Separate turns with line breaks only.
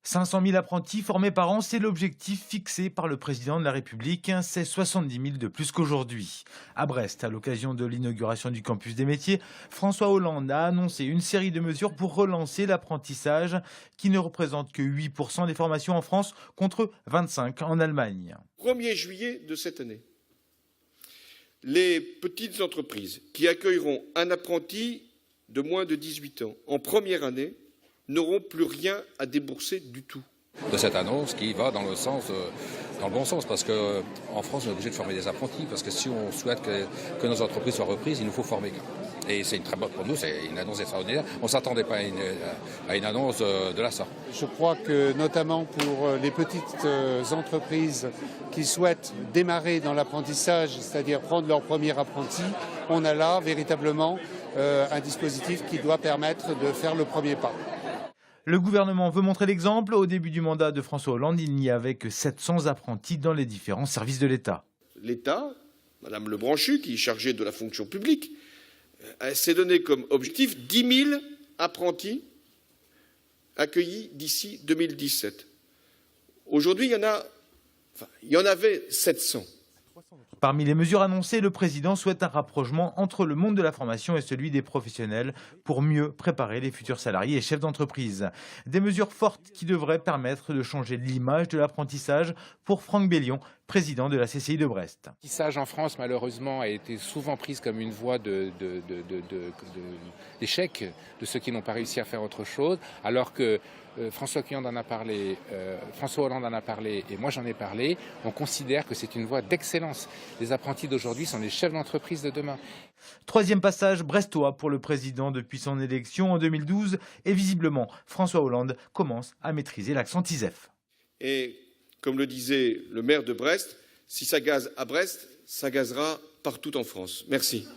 500 000 apprentis formés par an, c'est l'objectif fixé par le président de la République. C'est 70 000 de plus qu'aujourd'hui. À Brest, à l'occasion de l'inauguration du campus des métiers, François Hollande a annoncé une série de mesures pour relancer l'apprentissage, qui ne représente que 8% des formations en France contre 25% en Allemagne.
1er juillet de cette année, les petites entreprises qui accueilleront un apprenti de moins de 18 ans en première année n'auront plus rien à débourser du tout.
De cette annonce qui va dans le bon sens, parce qu'en France, on est obligé de former des apprentis, parce que si on souhaite que nos entreprises soient reprises, il nous faut former. Et c'est une très bonne pour nous, c'est une annonce extraordinaire. On ne s'attendait pas à une annonce de la sorte.
Je crois que notamment pour les petites entreprises qui souhaitent démarrer dans l'apprentissage, c'est-à-dire prendre leur premier apprenti, on a là véritablement un dispositif qui doit permettre de faire le premier pas.
Le gouvernement veut montrer l'exemple. Au début du mandat de François Hollande, il n'y avait que 700 apprentis dans les différents services de l'État.
L'État, Madame Lebranchu, qui est chargée de la fonction publique, s'est donné comme objectif 10 000 apprentis accueillis d'ici 2017. Aujourd'hui, il y en avait 700.
Parmi les mesures annoncées, le président souhaite un rapprochement entre le monde de la formation et celui des professionnels pour mieux préparer les futurs salariés et chefs d'entreprise. Des mesures fortes qui devraient permettre de changer l'image de l'apprentissage pour Franck Bellion, président de la CCI de Brest.
L'apprentissage en France, malheureusement, a été souvent prise comme une voie d'échec de ceux qui n'ont pas réussi à faire autre chose, alors que François Hollande en a parlé, et moi j'en ai parlé. On considère que c'est une voie d'excellence. Les apprentis d'aujourd'hui sont les chefs d'entreprise de demain.
Troisième passage brestois pour le président depuis son élection en 2012. Et visiblement, François Hollande commence à maîtriser l'accent Isef.
Et comme le disait le maire de Brest, si ça gaze à Brest, ça gazera partout en France. Merci.